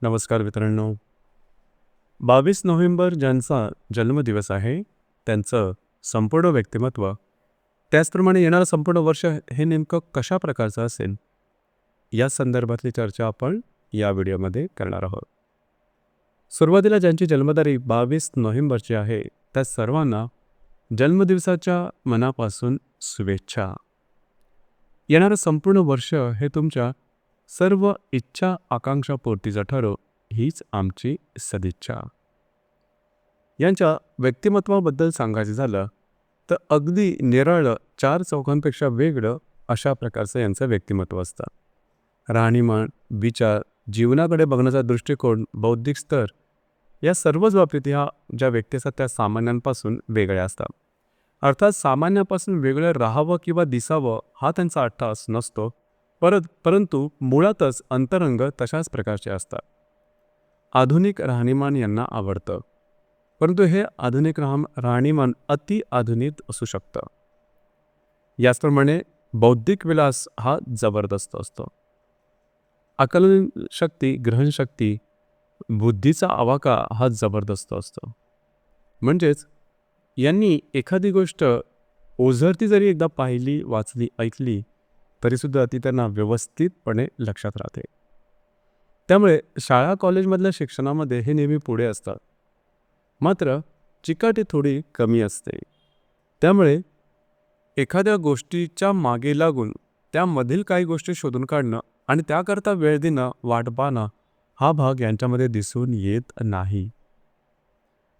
नमस्कार मित्रांनो. 22 नोव्हेंबर ज्यांचा जन्मदिवस आहे, त्यांचं संपूर्ण व्यक्तिमत्व, त्याचप्रमाणे येणारं संपूर्ण वर्ष हे नेमकं कशा प्रकारचं असेल, या संदर्भातली चर्चा आपण या व्हिडिओमध्ये करणार आहोत. सुरुवातीला ज्यांची जन्मतारीख 22 नोव्हेंबरची आहे, त्या सर्वांना जन्मदिवसाच्या मनापासून शुभेच्छा. येणारं संपूर्ण वर्ष हे तुमच्या सर्व इच्छा आकांक्षा पूर्तीचं ठरो, हीच आमची सदिच्छा. यांच्या व्यक्तिमत्वाबद्दल सांगायचं झालं तर अगदी निराळं, चार चौघांपेक्षा वेगळं अशा प्रकारचं यांचं व्यक्तिमत्व असतं. राहणीमान, विचार, जीवनाकडे बघण्याचा दृष्टिकोन, बौद्धिक स्तर या सर्वच बाबतीत ह्या ज्या व्यक्ती असतात त्या सामान्यांपासून वेगळ्या असतात. अर्थात सामान्यापासून वेगळं राहावं किंवा दिसावं हा त्यांचा अट्टाहास नसतो, परंतु मुळातच अंतरंग तशाच प्रकारचे असतात. आधुनिक राहणीमान यांना आवडतं, परंतु हे आधुनिक राहणीमान अति आधुनिक असू शकतं. याचप्रमाणे बौद्धिक विलास हा जबरदस्त असतो. आकलन शक्ती, ग्रहणशक्ती, बुद्धीचा आवाका हा जबरदस्त असतो. म्हणजेच यांनी एखादी गोष्ट ओझरती जरी एकदा पाहिली, वाचली, ऐकली तरीसुद्धा ती त्यांना व्यवस्थितपणे लक्षात राहते. त्यामुळे शाळा कॉलेजमधल्या शिक्षणामध्ये हे नेहमी पुढे असतात, मात्र चिकाटी थोडी कमी असते. त्यामुळे एखाद्या गोष्टीच्या मागे लागून त्यामधील काही गोष्टी शोधून काढणं आणि त्याकरता वेळ देणं, वाट पाहणं हा भाग यांच्यामध्ये दिसून येत नाही.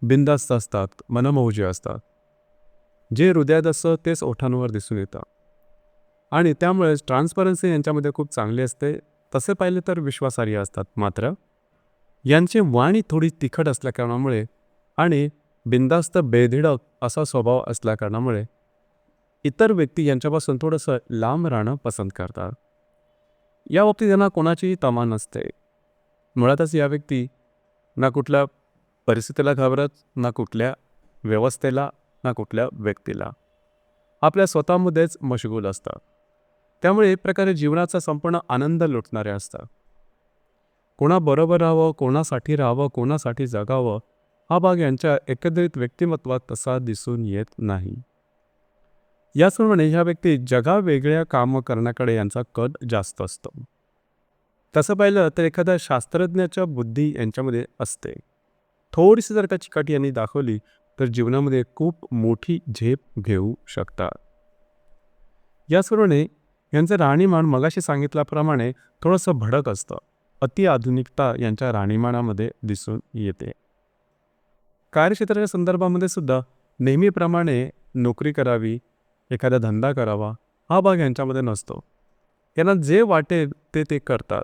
बिनधास्त असतात, मनमौजी असतात. जे हृदयात असतं तेच ओठांवर दिसून येतं आणि त्यामुळेच ट्रान्सपरन्सी यांच्यामध्ये खूप चांगली असते. तसे पाहिले तर विश्वासार्ह असतात. मात्र यांची वाणी थोडी तिखट असल्याकारणामुळे आणि बिनधास्त बेधडक असा स्वभाव असल्याकारणामुळे इतर व्यक्ती यांच्यापासून थोडंसं लांब राहणं पसंत करतात. या बाबतीत त्यांना कोणाचीही तमा नसते. मुळातच या व्यक्ती ना कुठल्या परिस्थितीला घाबरत, ना कुठल्या व्यवस्थेला, ना कुठल्या व्यक्तीला. आपल्या स्वतःमध्येच मशगूल असतात. त्यामुळे एक प्रकारे जीवनाचा संपूर्ण आनंद लुटणारे असतात. कोणाबरोबर राहावं, कोणासाठी राहावं, कोणासाठी जगावं हा भाग यांच्या एकंदरीत व्यक्तिमत्वात तसा दिसून येत नाही. याचप्रमाणे ह्या व्यक्ती जगावेगळ्या कामं करण्याकडे यांचा कल जास्त असतो. तसं पाहिलं तर एखाद्या शास्त्रज्ञाच्या बुद्धी यांच्यामध्ये असते. थोडीशी जर का चिकाटी यांनी दाखवली तर जीवनामध्ये खूप मोठी झेप घेऊ शकतात. याचप्रमाणे यांचं राहणीमान मगाशी सांगितल्याप्रमाणे थोडंसं भडक असतं. अति आधुनिकता यांच्या राहणीमानामध्ये दिसून येते. कार्यक्षेत्राच्या संदर्भामध्ये सुद्धा नेहमीप्रमाणे नोकरी करावी, एखादा धंदा करावा हा भाग यांच्यामध्ये नसतो. यांना जे वाटेल ते करतात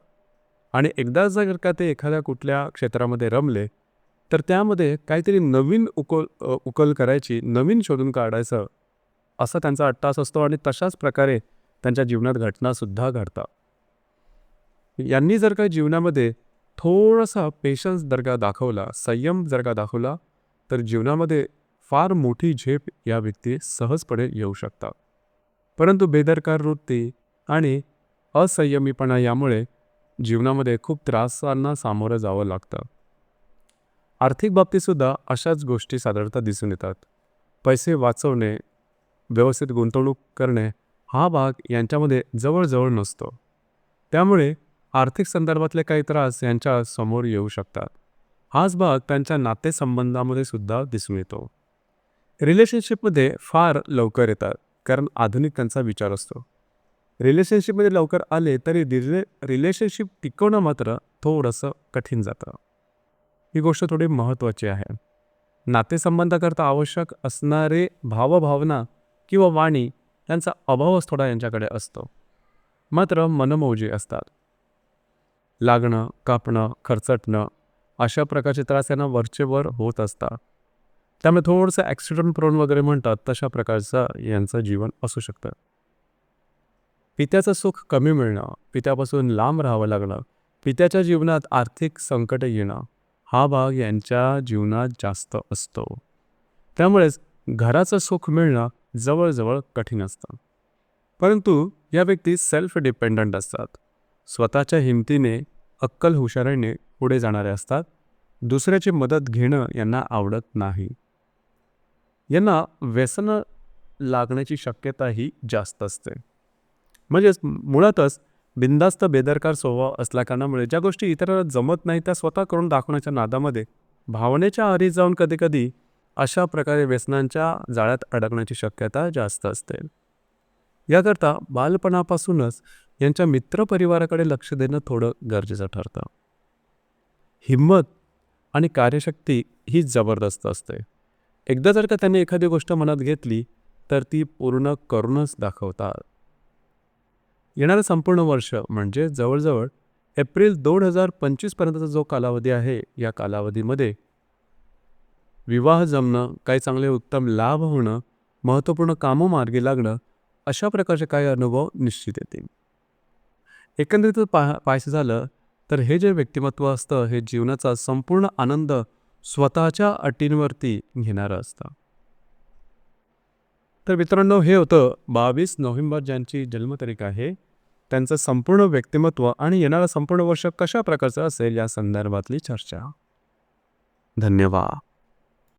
आणि एकदा जर का ते एखाद्या कुठल्या क्षेत्रामध्ये रमले तर त्यामध्ये काहीतरी नवीन उकल करायची, नवीन शोधून काढायचं असा त्यांचा अट्टाहास असतो आणि तशाच प्रकारे त्यांच्या जीवनात घटनासुद्धा घडतात. यांनी जर का जीवनामध्ये थोडासा पेशन्स जर का दाखवला, संयम जर का दाखवला तर जीवनामध्ये फार मोठी झेप या व्यक्ती सहजपणे येऊ शकतात. परंतु बेदरकार वृत्ती आणि असंयमीपणा यामुळे जीवनामध्ये खूप त्रासांना सामोरं जावं लागतं. आर्थिक बाबतीतसुद्धा अशाच गोष्टी साधारणतः दिसून येतात. पैसे वाचवणे, व्यवस्थित गुंतवणूक करणे हा भाग यांच्यामध्ये जवळजवळ नसतो. त्यामुळे आर्थिक संदर्भातले काही त्रास यांच्या समोर येऊ शकतात. हाच भाग त्यांच्या नातेसंबंधामध्ये सुद्धा दिसून येतो. रिलेशनशिपमध्ये फार लवकर येतात, कारण आधुनिक त्यांचा विचार असतो. रिलेशनशिपमध्ये लवकर आले तरी रिलेशनशिप टिकवणं मात्र थोडंसं कठीण जातं. ही गोष्ट थोडी महत्त्वाची आहे. नातेसंबंधाकरता आवश्यक असणारे भावभावना किंवा वाणी यांचा अभावच थोडा यांच्याकडे असतो. मात्र मनमौजी असतात. लागणं, कापणं, खरचटणं अशा प्रकारचे त्रास यांना वरचेवर होत असतात. त्यामुळे थोडंसं ॲक्सिडेंट प्रोन वगैरे म्हणतात तशा प्रकारचं यांचं जीवन असू शकतं. पित्याचं सुख कमी मिळणं, पित्यापासून लांब राहावं लागणं, पित्याच्या जीवनात आर्थिक संकट येणं हा भाग यांच्या जीवनात जास्त असतो. त्यामुळेच घराचं सुख मिळणं जवळजवळ कठीण असतं. परंतु या व्यक्ती सेल्फ डिपेंडंट असतात. स्वतःच्या हिमतीने अक्कल हुशारीने पुढे जाणारे असतात. दुसऱ्याची मदत घेणं यांना आवडत नाही. यांना व्यसनं लागण्याची शक्यताही जास्त असते. म्हणजेच मुळातच बिनधास्त बेदरकार स्वभाव असल्याकारणामुळे ज्या गोष्टी इतरांना जमत नाही त्या स्वतः करून दाखवण्याच्या नादामध्ये भावनेच्या आहारी जाऊन कधीकधी अशा प्रकारे व्यसनांच्या जाळ्यात अडकण्याची शक्यता जास्त असते. याकरता बालपणापासूनच यांच्या मित्रपरिवाराकडे लक्ष देणं थोडं गरजेचं ठरतं. हिंमत आणि कार्यशक्ती ही जबरदस्त असते. एकदा जर का त्यांनी एखादी गोष्ट मनात घेतली तर ती पूर्ण करूनच दाखवतात. येणारं संपूर्ण वर्ष म्हणजे जवळजवळ एप्रिल 2025 पर्यंतचा जो कालावधी आहे, या कालावधीमध्ये विवाह जमणं, काही चांगले उत्तम लाभ होणं, महत्त्वपूर्ण कामं मार्गी लागणं, अशा प्रकारचे काही अनुभव निश्चित येतील. एकंदरीत पाहायचं झालं तर हे जे व्यक्तिमत्व असतं हे जीवनाचा संपूर्ण आनंद स्वतःच्या अटींवरती घेणारं असतं. तर मित्रांनो, हे होतं 22 नोव्हेंबर ज्यांची जन्मतारीख आहे त्यांचं संपूर्ण व्यक्तिमत्व आणि येणारं संपूर्ण वर्ष कशा प्रकारचं असेल या संदर्भातली चर्चा. धन्यवाद.